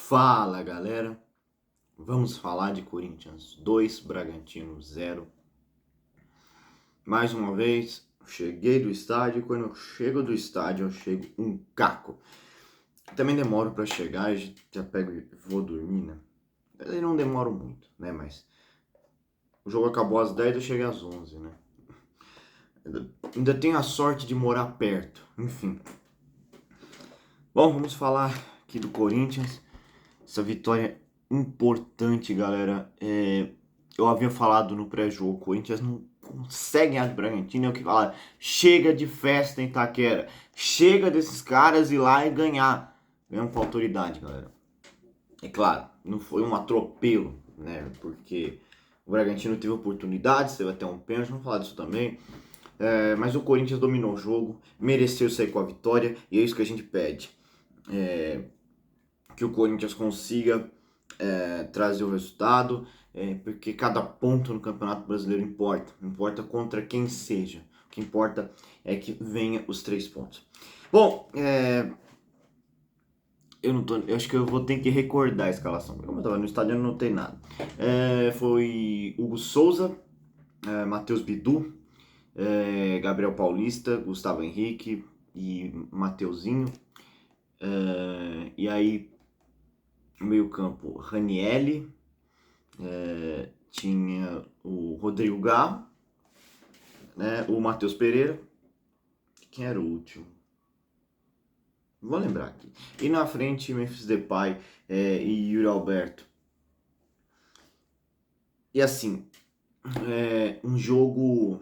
Fala, galera. Vamos falar de Corinthians 2, Bragantino 0. Mais uma vez, cheguei do estádio e quando eu chego do estádio, eu chego um caco. Também demoro para chegar, já pego e vou dormir, né? Eu não demoro muito, né? Mas o jogo acabou às 10, eu cheguei às 11, né? Ainda tenho a sorte de morar perto, enfim. Bom, vamos falar aqui do Corinthians. Essa vitória importante, galera. Eu havia falado no pré-jogo, o Corinthians não consegue ganhar do Bragantino, é o que falar. Chega de festa em Itaquera. Chega desses caras ir lá e ganhar. Ganhando com autoridade, galera. É claro, não foi um atropelo, né? Porque o Bragantino teve oportunidades, teve até um pênalti, vamos falar disso também. Mas o Corinthians dominou o jogo, mereceu sair com a vitória e é isso que a gente pede. Que o Corinthians consiga trazer o resultado, porque cada ponto no Campeonato Brasileiro importa, não importa contra quem seja, o que importa é que venha os 3 pontos. Bom, eu acho que eu vou ter que recordar a escalação, como eu estava no estádio eu não notei nada. Foi Hugo Souza, Matheus Bidu, Gabriel Paulista, Gustavo Henrique e Mateuzinho, e aí meio campo Ranielli, tinha o Rodrigo Garro, né, o Matheus Pereira, quem era o último? Vou lembrar aqui. E na frente, Memphis Depay e Yuri Alberto. E assim, um jogo,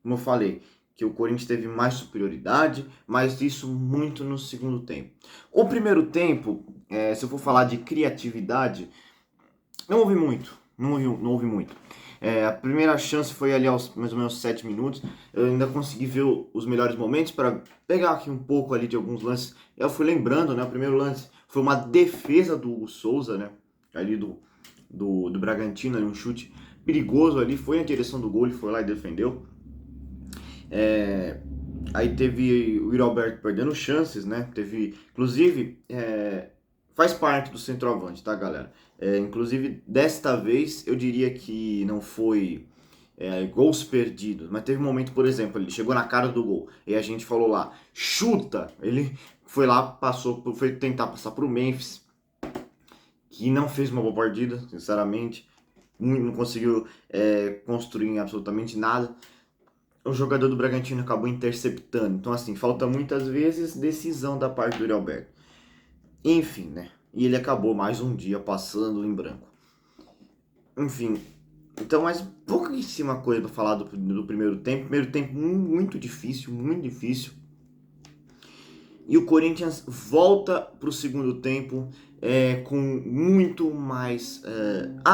como eu falei, que o Corinthians teve mais superioridade, mas isso muito no segundo tempo. O primeiro tempo, se eu for falar de criatividade, não houve muito. Não houve muito. A primeira chance foi ali aos mais ou menos 7 minutos. Eu ainda consegui ver os melhores momentos para pegar aqui um pouco ali de alguns lances. Eu fui lembrando, né? O primeiro lance foi uma defesa do Hugo Souza, né? Ali do Bragantino, ali, um chute perigoso ali. Foi na direção do gol, ele foi lá e defendeu. Aí teve o Yuri Alberto perdendo chances, né? Teve, inclusive, faz parte do centroavante, tá, galera? Inclusive, desta vez, eu diria que não foi gols perdidos, mas teve um momento, por exemplo, ele chegou na cara do gol e a gente falou lá, chuta! Ele foi lá, foi tentar passar pro Memphis, que não fez uma boa partida, sinceramente, não conseguiu construir absolutamente nada. O jogador do Bragantino acabou interceptando. Então, assim, falta muitas vezes decisão da parte do Yuri Alberto. Enfim, né? E ele acabou mais um dia passando em branco. Enfim, então, mais pouquíssima coisa para falar do primeiro tempo. Primeiro tempo muito difícil, muito difícil. E o Corinthians volta para o segundo tempo com muito mais.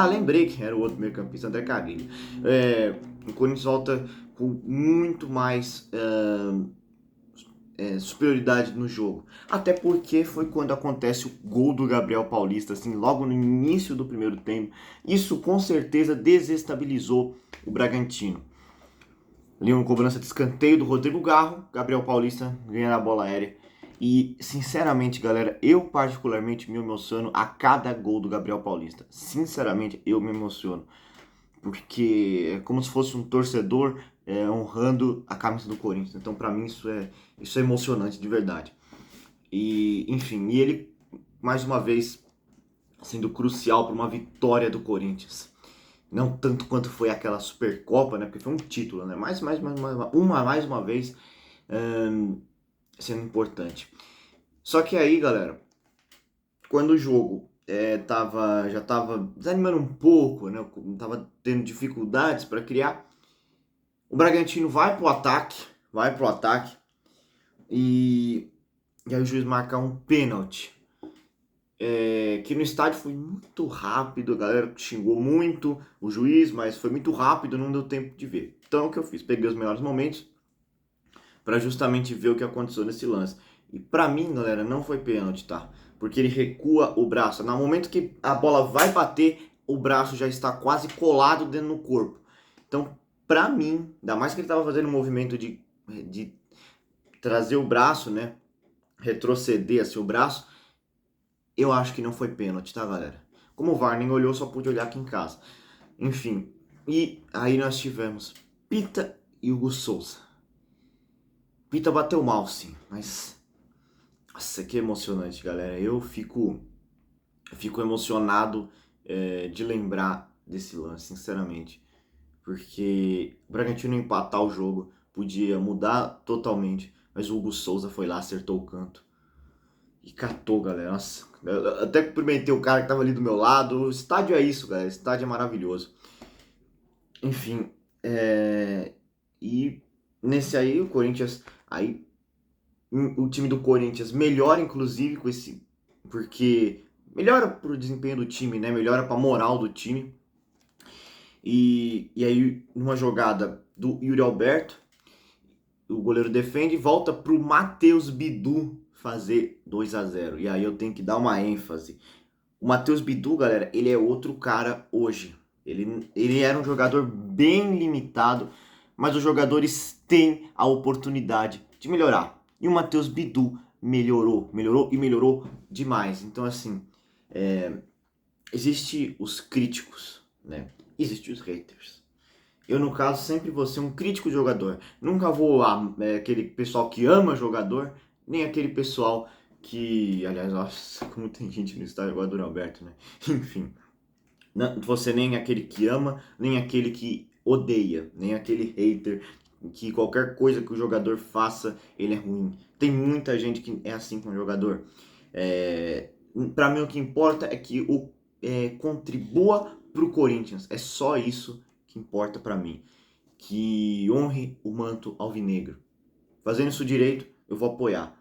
Lembrei que era o outro meio-campista, André Carrilho. O Corinthians volta com muito mais superioridade no jogo. Até porque foi quando acontece o gol do Gabriel Paulista, assim, logo no início do primeiro tempo. Isso com certeza desestabilizou o Bragantino. Ali uma cobrança de escanteio do Rodrigo Garro, Gabriel Paulista ganhando a bola aérea. E, sinceramente, galera, eu particularmente me emociono a cada gol do Gabriel Paulista. Sinceramente, eu me emociono. Porque é como se fosse um torcedor honrando a camisa do Corinthians. Então, pra mim, isso é emocionante de verdade. E, enfim, e ele, mais uma vez, sendo crucial para uma vitória do Corinthians. Não tanto quanto foi aquela Supercopa, né? Porque foi um título, né? Mais uma vez sendo importante. Só que aí, galera, quando o jogo já tava desanimando um pouco, né? Tava tendo dificuldades para criar, o Bragantino vai pro ataque e aí o juiz marca um pênalti. Que no estádio foi muito rápido, a galera xingou muito o juiz, mas foi muito rápido, não deu tempo de ver. Então o que eu fiz? Peguei os melhores momentos para justamente ver o que aconteceu nesse lance. E para mim, galera, não foi pênalti, tá? Porque ele recua o braço. No momento que a bola vai bater, o braço já está quase colado dentro do corpo. Então, para mim, ainda mais que ele estava fazendo um movimento de trazer o braço, né? Retroceder assim o braço. eu acho que não foi pênalti, tá, galera? Como o VAR nem olhou, só pude olhar aqui em casa. Enfim, e aí nós tivemos Pita e Hugo Souza. Pita bateu mal, sim, mas... Nossa, que emocionante, galera. Eu fico emocionado de lembrar desse lance, sinceramente. Porque o Bragantino empatar o jogo podia mudar totalmente, mas o Hugo Souza foi lá, acertou o canto e catou, galera. Nossa, eu até cumprimentei o cara que tava ali do meu lado. O estádio é isso, galera. O estádio é maravilhoso. Enfim, e nesse aí o Corinthians, aí o time do Corinthians melhora inclusive com esse, porque melhora pro desempenho do time, né? Melhora pra moral do time. E aí, numa jogada do Yuri Alberto, o goleiro defende e volta pro Matheus Bidu fazer 2-0. E aí eu tenho que dar uma ênfase. O Matheus Bidu, galera, ele é outro cara hoje. Ele era um jogador bem limitado, mas os jogadores têm a oportunidade de melhorar. E o Matheus Bidu melhorou e melhorou demais. Então, assim, existe os críticos, né? Existe os haters. Eu, no caso, sempre vou ser um crítico de jogador. Nunca vou aquele pessoal que ama jogador, nem aquele pessoal que, aliás, nossa, como tem gente no estádio agora do Alberto, né? Enfim, não, você nem aquele que ama, nem aquele que odeia, nem aquele hater que qualquer coisa que o jogador faça, ele é ruim. Tem muita gente que é assim com o jogador. É, para mim, o que importa é que contribua pro Corinthians. É só isso que importa para mim. Que honre o manto alvinegro. Fazendo isso direito, eu vou apoiar.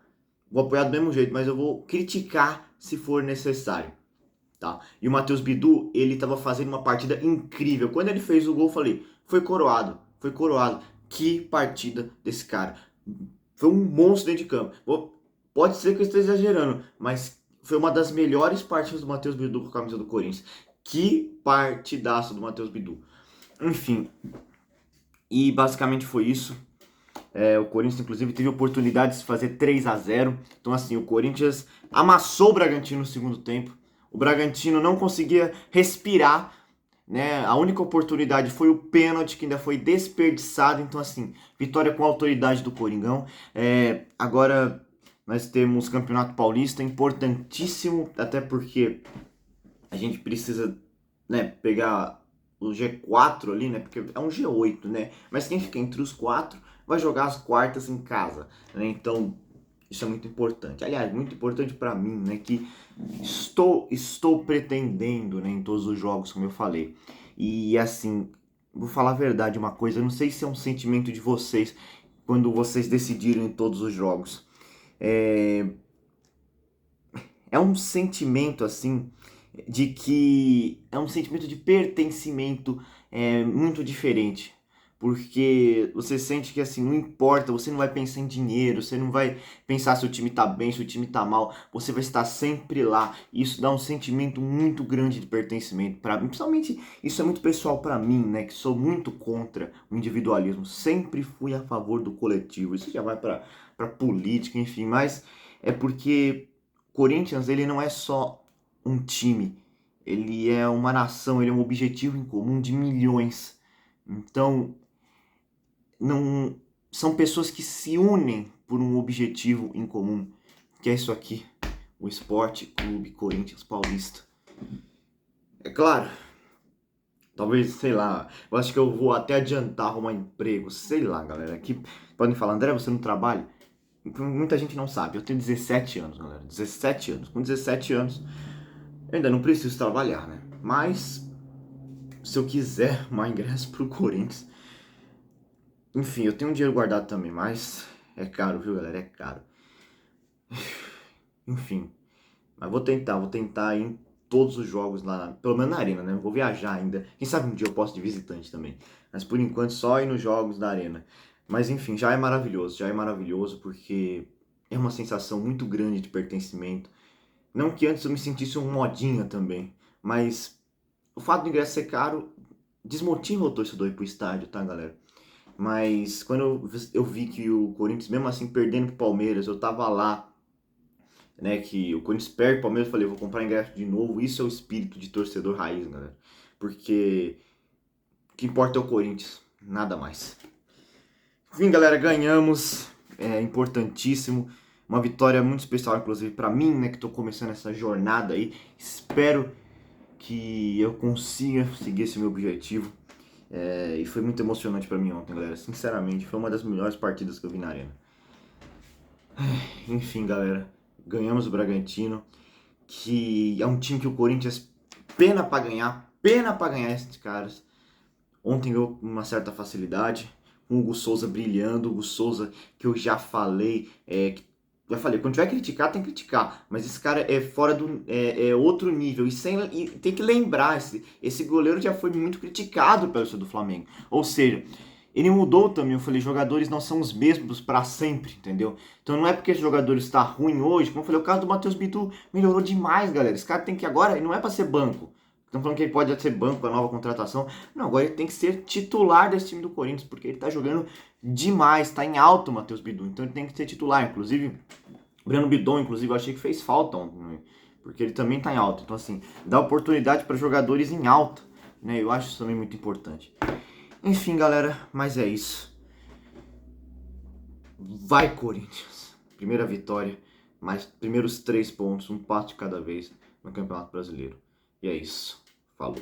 Vou apoiar do mesmo jeito, mas eu vou criticar se for necessário. Tá? E o Matheus Bidu, ele tava fazendo uma partida incrível. Quando ele fez o gol, eu falei, foi coroado, foi coroado. Que partida desse cara. Foi um monstro dentro de campo. Pode ser que eu esteja exagerando, mas foi uma das melhores partidas do Matheus Bidu com a camisa do Corinthians. Que partidaço do Matheus Bidu. Enfim, e basicamente foi isso. O Corinthians, inclusive, teve oportunidade de fazer 3-0. Então, assim, o Corinthians amassou o Bragantino no segundo tempo. O Bragantino não conseguia respirar, né? A única oportunidade foi o pênalti, que ainda foi desperdiçado. Então, assim, vitória com autoridade do Coringão. Agora nós temos Campeonato Paulista, importantíssimo, até porque a gente precisa, né, pegar o G4 ali, né? Porque é um G8, né? Mas quem fica entre os quatro vai jogar as quartas em casa, né? Então, isso é muito importante. Aliás, muito importante para mim, né? Que estou pretendendo, né, em todos os jogos, como eu falei. E assim, vou falar a verdade, uma coisa, eu não sei se é um sentimento de vocês quando vocês decidiram em todos os jogos. É, é um sentimento assim de que é um sentimento de pertencimento muito diferente. Porque você sente que assim, não importa, você não vai pensar em dinheiro, você não vai pensar se o time tá bem, se o time tá mal, você vai estar sempre lá. E isso dá um sentimento muito grande de pertencimento para mim. Principalmente isso é muito pessoal para mim, né, que sou muito contra o individualismo. Sempre fui a favor do coletivo. Isso já vai para política, enfim, mas é porque Corinthians, ele não é só um time, ele é uma nação, ele é um objetivo em comum de milhões. Então, não são pessoas que se unem por um objetivo em comum, que é isso aqui, o Esporte Clube Corinthians Paulista. É claro, talvez, sei lá, eu acho que eu vou até adiantar arrumar emprego, sei lá, galera, que podem falar, André, você não trabalha? Muita gente não sabe, eu tenho 17 anos, galera, 17 anos. Com 17 anos, eu ainda não preciso trabalhar, né? Mas, se eu quiser arrumar ingresso pro Corinthians, enfim, eu tenho um dinheiro guardado também, mas é caro, viu, galera? É caro. Enfim, mas vou tentar ir em todos os jogos lá, pelo menos na arena, né? Vou viajar ainda. Quem sabe um dia eu posso de visitante também. Mas por enquanto só ir nos jogos da arena. Mas enfim, já é maravilhoso porque é uma sensação muito grande de pertencimento. Não que antes eu me sentisse um modinha também, mas o fato do ingresso ser caro desmotiva o torcedor a ir pro estádio, tá, galera? Mas quando eu vi que o Corinthians, mesmo assim, perdendo pro Palmeiras, eu tava lá né, que o Corinthians perde o Palmeiras, eu falei, vou comprar ingresso de novo. Isso é o espírito de torcedor raiz, galera. Porque o que importa é o Corinthians, nada mais. Enfim, galera, ganhamos, é importantíssimo. Uma vitória muito especial, inclusive, para mim, né, que tô começando essa jornada aí. Espero que eu consiga seguir esse meu objetivo. E foi muito emocionante para mim ontem, galera. Sinceramente, foi uma das melhores partidas que eu vi na arena. Enfim, galera, ganhamos o Bragantino, que é um time que o Corinthians pena pra ganhar esses caras. Ontem ganhou com uma certa facilidade, com o Hugo Souza brilhando, o Hugo Souza que eu já falei, quando tiver que criticar, tem que criticar, mas esse cara é fora do, outro nível, e tem que lembrar, esse goleiro já foi muito criticado pelo torcedor do Flamengo, ou seja, ele mudou também, eu falei, jogadores não são os mesmos para sempre, entendeu? Então não é porque esse jogador está ruim hoje, como eu falei, o caso do Matheus Bidu melhorou demais, galera, esse cara tem que agora, ele não é para ser banco. Estão falando que ele pode ser banco com a nova contratação. Não, agora ele tem que ser titular desse time do Corinthians, porque ele tá jogando demais, tá em alto o Matheus Bidu, então ele tem que ser titular. Inclusive, o Breno Bidon, inclusive, eu achei que fez falta ontem, né? Porque ele também tá em alta. Então, assim, dá oportunidade para jogadores em alta, né? Eu acho isso também muito importante. Enfim, galera, mas é isso. Vai, Corinthians! Primeira vitória, mais primeiros 3 pontos, um passo de cada vez no Campeonato Brasileiro. E é isso. Falou.